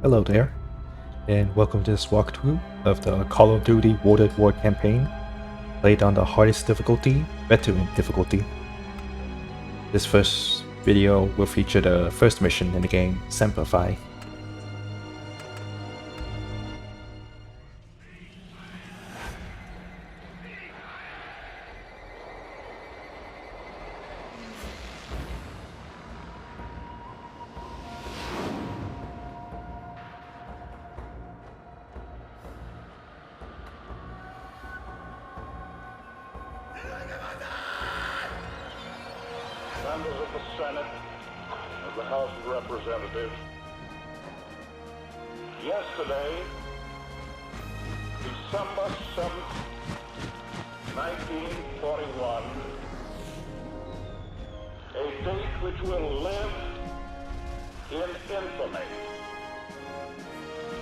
Hello there, and welcome to this walkthrough of the Call of Duty WaW Campaign, played on the hardest difficulty, veteran difficulty. This first video will feature the first mission in the game, Semper. Members of the Senate, of the House of Representatives, yesterday, December 7th, 1941, a date which will live in infamy.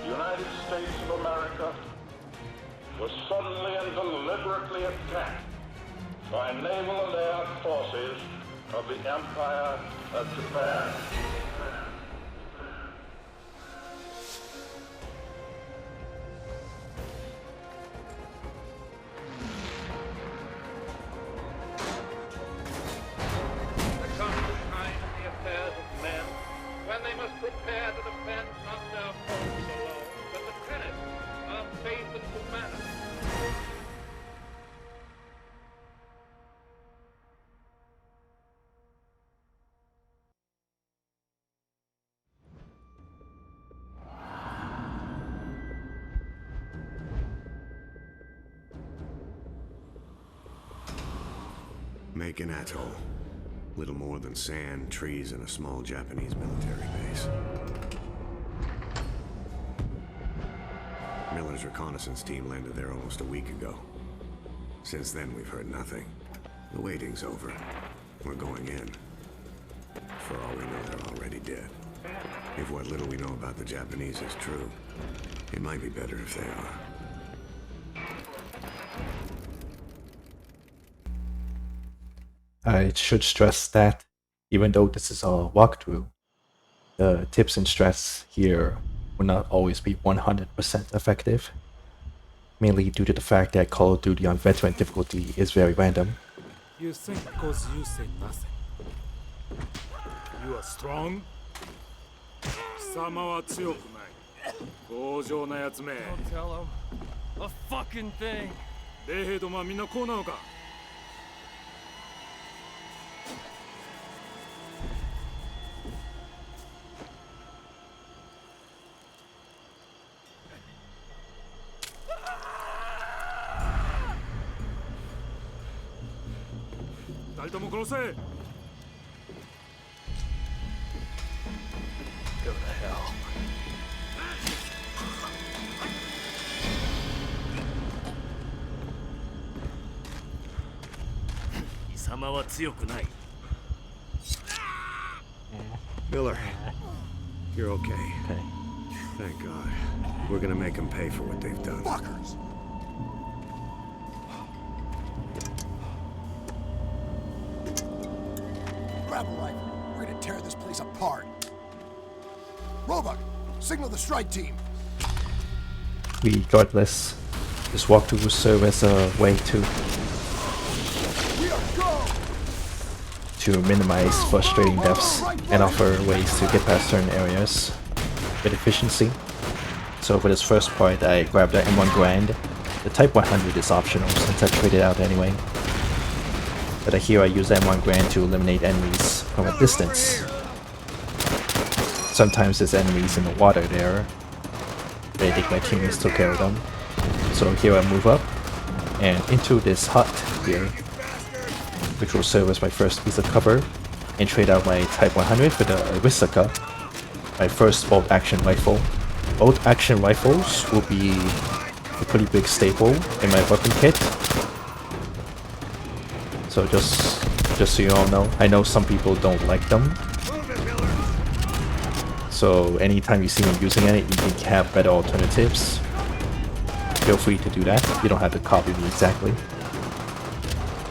The United States of America was suddenly and deliberately attacked by naval and air forces of the Empire of Japan. There comes a time in the affairs of men when they must prepare to defend not their homes alone, but the tenets of faith and humanity. Make an atoll. Little more than sand, trees, and a small Japanese military base. Miller's reconnaissance team landed there almost a week ago. Since then, we've heard nothing. The waiting's over. We're going in. For all we know, they're already dead. If what little we know about the Japanese is true, it might be better if they are. I should stress that, even though this is a walkthrough, the tips and strats here will not always be 100% effective, mainly due to the fact that Call of Duty on veteran difficulty is very random. You think because you say nothing. You are strong? 貴様は強くない。強情なやつめ。Don't tell him a fucking thing. 米兵どもはみんなこうなのか。二人とも殺せ。 Go to hell. 貴様は強くない。 Miller, you're okay. Okay. Thank God. We're gonna make them pay for what they've done. Fuckers! Grab a rifle. We're gonna tear this place apart. Roebuck, signal the strike team. Regardless, this walkthrough will serve as a way We are go! to minimize frustrating deaths and offer ways to get past certain areas with efficiency. So for this first part, I grabbed the M1 Grand. The Type 100 is optional since I traded out anyway. But here I use M1 Grand to eliminate enemies from a distance. Sometimes there's enemies in the water there, but I think my teammates took care of them. So here I move up and into this hut here, which will serve as my first piece of cover, and trade out my Type 100 for the Arisaka, my first bolt action rifle. Bolt action rifles will be a pretty big staple in my weapon kit. So just so you all know, I know some people don't like them. So anytime you see me using it, you can have better alternatives. Feel free to do that. You don't have to copy me exactly.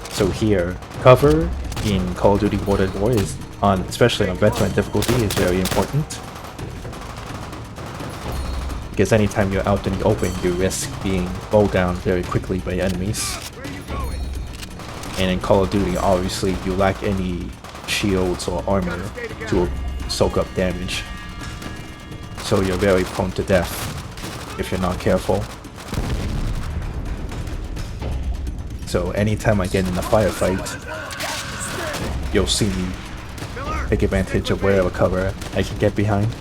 So here, cover in Call of Duty Modern Warfare is on, especially on veteran difficulty, is very important. because anytime you're out in the open, you risk being bowed down very quickly by enemies. And in Call of Duty, obviously, you lack any shields or armor to soak up damage. So you're very prone to death if you're not careful. So anytime I get in a firefight, you'll see me take advantage of whatever cover I can get behind.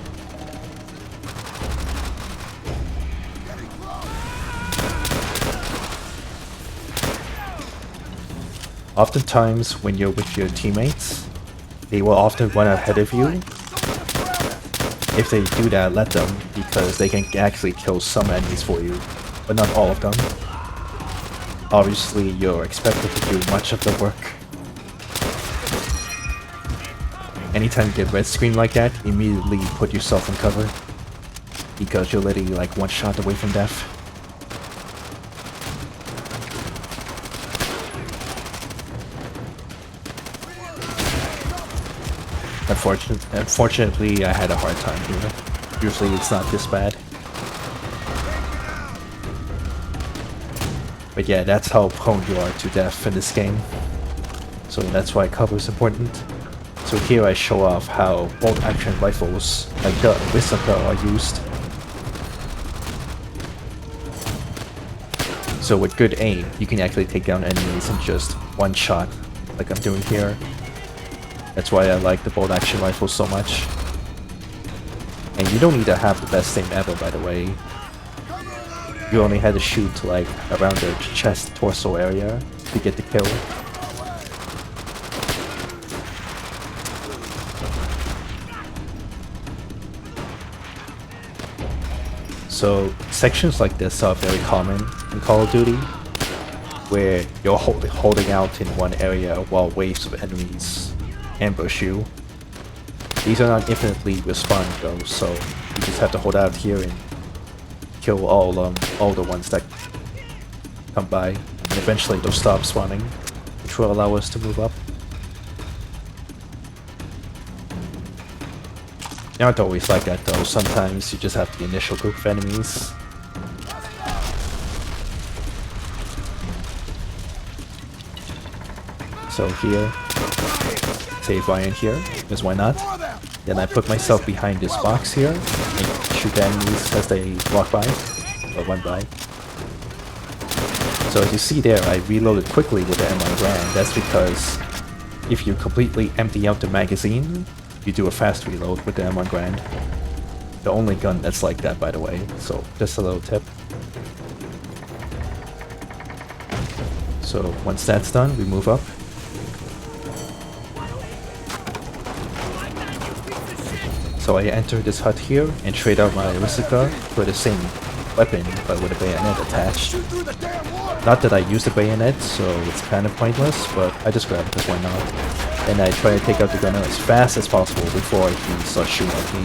Oftentimes, when you're with your teammates, they will often run ahead of you. If they do that, let them, because they can actually kill some enemies for you, but not all of them. Obviously, you're expected to do much of the work. Anytime you get red screen like that, immediately put yourself in cover, because you're literally like one shot away from death. Unfortunately, I had a hard time here. Usually it's not this bad. But yeah, that's how prone you are to death in this game. So that's why cover is important. So here I show off how bolt action rifles like the Semper are used. So with good aim, you can actually take down enemies in just one shot, like I'm doing here. That's why I like the bolt action rifle so much. And you don't need to have the best aim ever, by the way. You only had to shoot like around the chest, torso area to get the kill. So sections like this are very common in Call of Duty, where you're holding out in one area while waves of enemies ambush you. These are not infinitely respawn though, so you just have to hold out here and kill all the ones that come by, and eventually they'll stop spawning, which will allow us to move up. Not always like that though, sometimes you just have the initial group of enemies. So here, save Ryan here, because why not? Then I put myself behind this box here and shoot the enemies as they walk by, or run by. So as you see there, I reloaded quickly with the M1 Grand. That's because if you completely empty out the magazine, you do a fast reload with the M1 Grand. The only gun that's like that, by the way, so just a little tip. So once that's done, we move up. So I enter this hut here and trade out my Aristocrat for the same weapon, but with a bayonet attached. Not that I use the bayonet, so it's kind of pointless, but I just grab it because why not. And I try to take out the gunner as fast as possible before he starts shooting at me.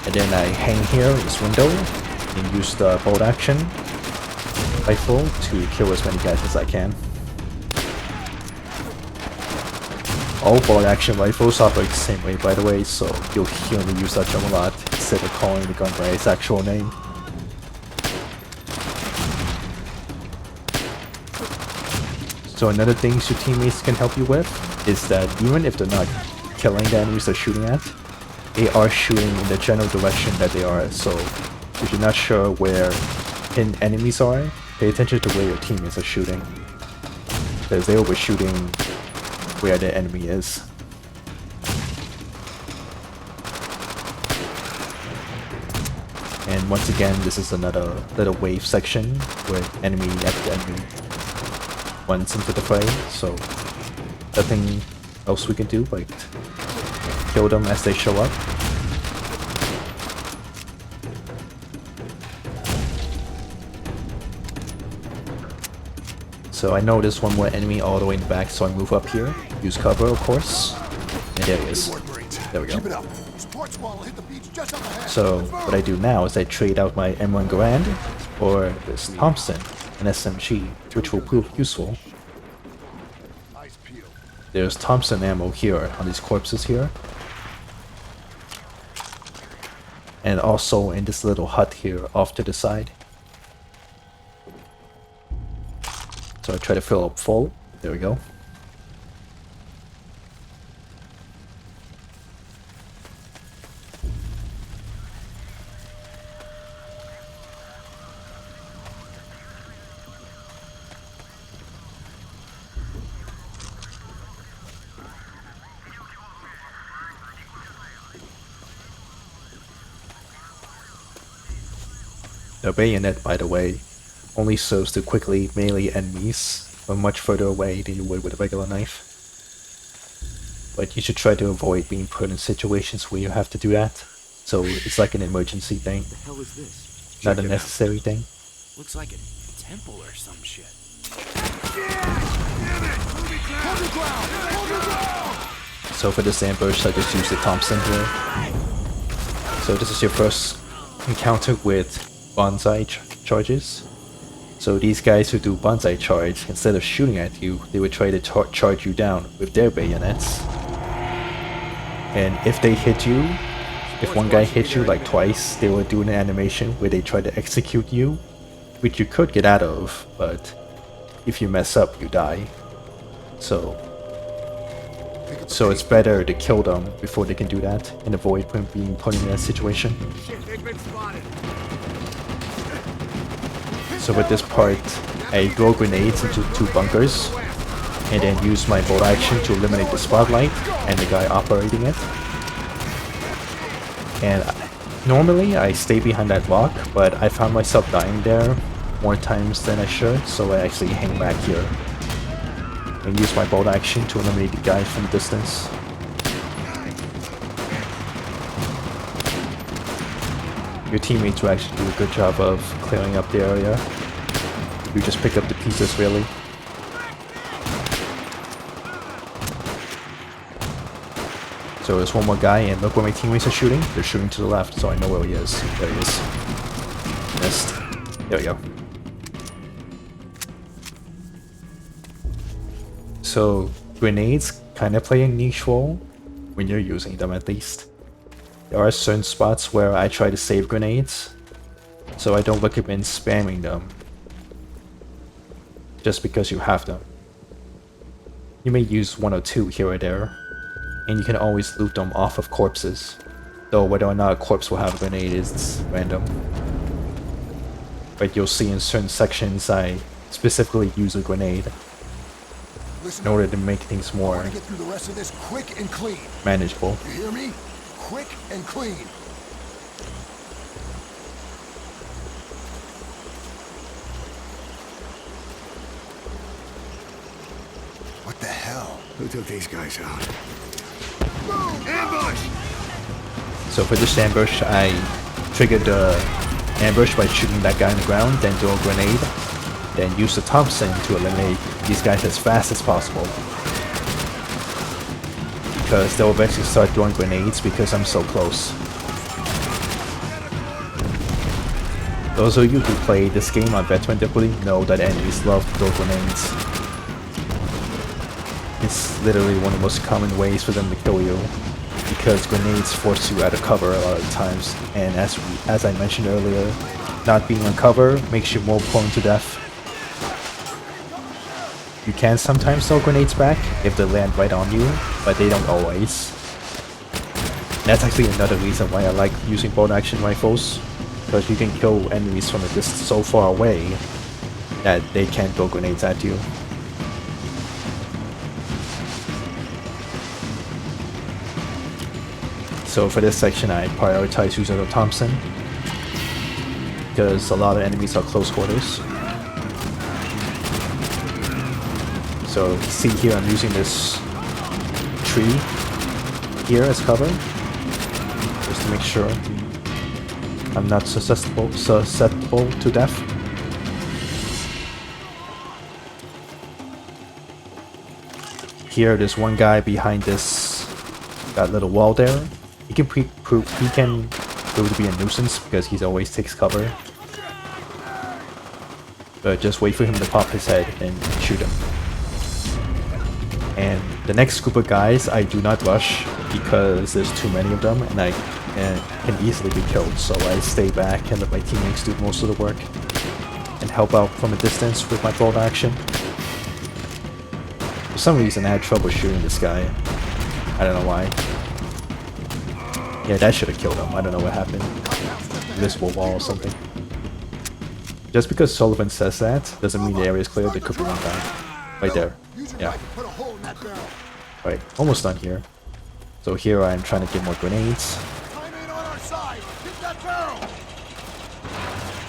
And then I hang here in this window and use the bolt action rifle to kill as many guys as I can. All bolt action rifles operate the same way, by the way, so you'll hear me use that term a lot instead of calling the gun by its actual name. So another thing your teammates can help you with is that even if they're not killing the enemies they're shooting at, they are shooting in the general direction that they are. So if you're not sure where hidden enemies are, pay attention to where your teammates are shooting, because they will be shooting where the enemy is. And once again, this is another little wave section where enemy after enemy runs into the fray, so nothing else we can do but kill them as they show up. So I know there's one more enemy all the way in the back, so I move up here, use cover of course, and there he is. There we go. So what I do now is I trade out my M1 Garand for this Thompson, an SMG, which will prove useful. There's Thompson ammo here on these corpses here. and also in this little hut here off to the side. So I try to fill up full. There we go. The bayonet, by the way, only serves to quickly melee enemies from much further away than you would with a regular knife. But you should try to avoid being put in situations where you have to do that. So it's like an emergency thing, What the hell is this? not a necessary thing. Looks like a temple or some shit. So for this ambush, I just use the Thompson here. So this is your first encounter with bonsai charges. So these guys who do bonsai charge, instead of shooting at you, they would try to charge you down with their bayonets. And if they hit you, if one guy hits you like twice, they will do an animation where they try to execute you, which you could get out of, but if you mess up, you die. So it's better to kill them before they can do that and avoid being put in that situation. So with this part, I throw grenades into 2 bunkers and then use my bolt action to eliminate the spotlight and the guy operating it. And normally I stay behind that rock, but I found myself dying there more times than I should, so I actually hang back here and use my bolt action to eliminate the guy from distance. Your teammates will actually do a good job of clearing up the area. You just pick up the pieces really. So there's one more guy, and look where my teammates are shooting. They're shooting to the left, so I know where he is. There he is. Missed. There we go. So grenades kind of play a niche role when you're using them, at least. There are certain spots where I try to save grenades, so I don't recommend spamming them just because you have them. You may use 1 or 2 here or there, and you can always loot them off of corpses, though whether or not a corpse will have a grenade is random. But you'll see in certain sections I specifically use a grenade in order to make things more Get through the rest of this quick and clean. manageable. You hear me? Quick and clean. What the hell? Who took these guys out? Ambush! So for this ambush, I triggered the ambush by shooting that guy on the ground, then throw a grenade, then use the Thompson to eliminate these guys as fast as possible. Because they'll eventually start throwing grenades because I'm so close. Those of you who play this game on veteran difficulty know that enemies love to throw grenades. It's literally one of the most common ways for them to kill you, because grenades force you out of cover a lot of times, and as I mentioned earlier, not being on cover makes you more prone to death. You can sometimes throw grenades back if they land right on you, but they don't always. That's actually another reason why I like using bolt action rifles, because you can kill enemies from a distance so far away that they can't throw grenades at you. So for this section I prioritize using the Thompson, because a lot of enemies are close quarters. So see here I'm using this tree here as cover, just to make sure I'm not susceptible to death. Here there's one guy behind that little wall there. He can prove to be a nuisance because he always takes cover. But just wait for him to pop his head and shoot him. And the next group of guys I do not rush because there's too many of them, and I and can easily be killed, so I stay back and let my teammates do most of the work and help out from a distance with my bolt action. For some reason I had trouble shooting this guy. I don't know why. Yeah, that should have killed him. I don't know what happened. Invisible wall or something. Just because Sullivan says that doesn't mean the area is clear. There could be one guy. Right there. Yeah. Right, almost done here. So here I am trying to get more grenades.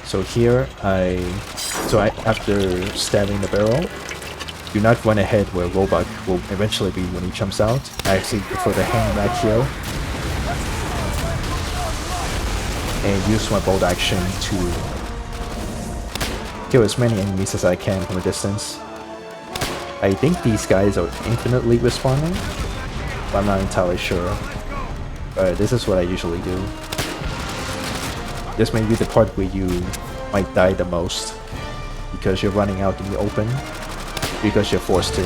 So here after stabbing the barrel, do not run ahead where Robot will eventually be when he jumps out. I actually prefer to hang back here and use my bolt action to kill as many enemies as I can from a distance. I think these guys are infinitely respawning, but I'm not entirely sure. But this is what I usually do. This may be the part where you might die the most, because you're running out in the open, because you're forced to.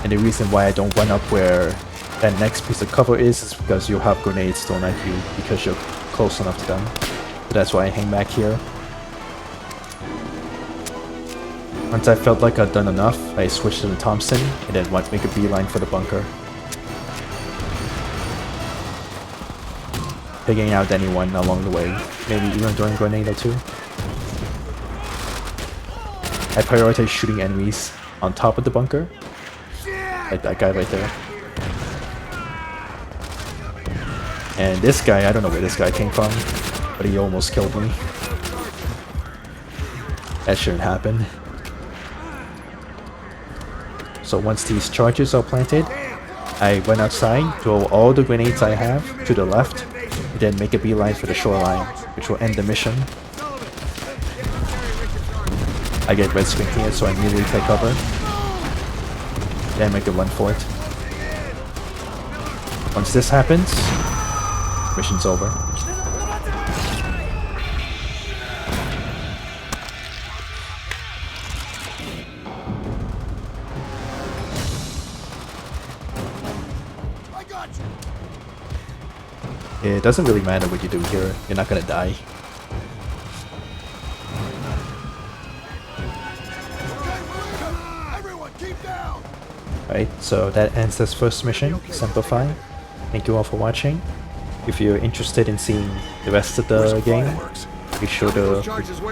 And the reason why I don't run up where that next piece of cover is because you'll have grenades thrown at you because you're close enough to them. So that's why I hang back here. Once I felt like I'd done enough, I switched to the Thompson and then make a beeline for the bunker. Taking out anyone along the way, maybe even throwing a grenade or two. I prioritize shooting enemies on top of the bunker, like that guy right there. And this guy, I don't know where this guy came from, but he almost killed me. That shouldn't happen. So once these charges are planted, I run outside, throw all the grenades I have to the left, and then make a beeline for the shoreline, which will end the mission. I get red screen here, so I immediately take cover. Then make a run for it. Once this happens, mission's over. It doesn't really matter what you do here, you're not gonna die. Right, so that ends this first mission, Semper. Thank you all for watching. If you're interested in seeing the rest of the game, be sure to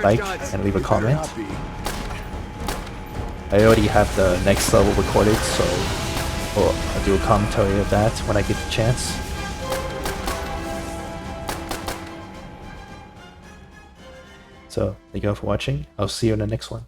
like and leave a comment. I already have the next level recorded, so I'll do a commentary of that when I get the chance. So, thank you all for watching. I'll see you in the next one.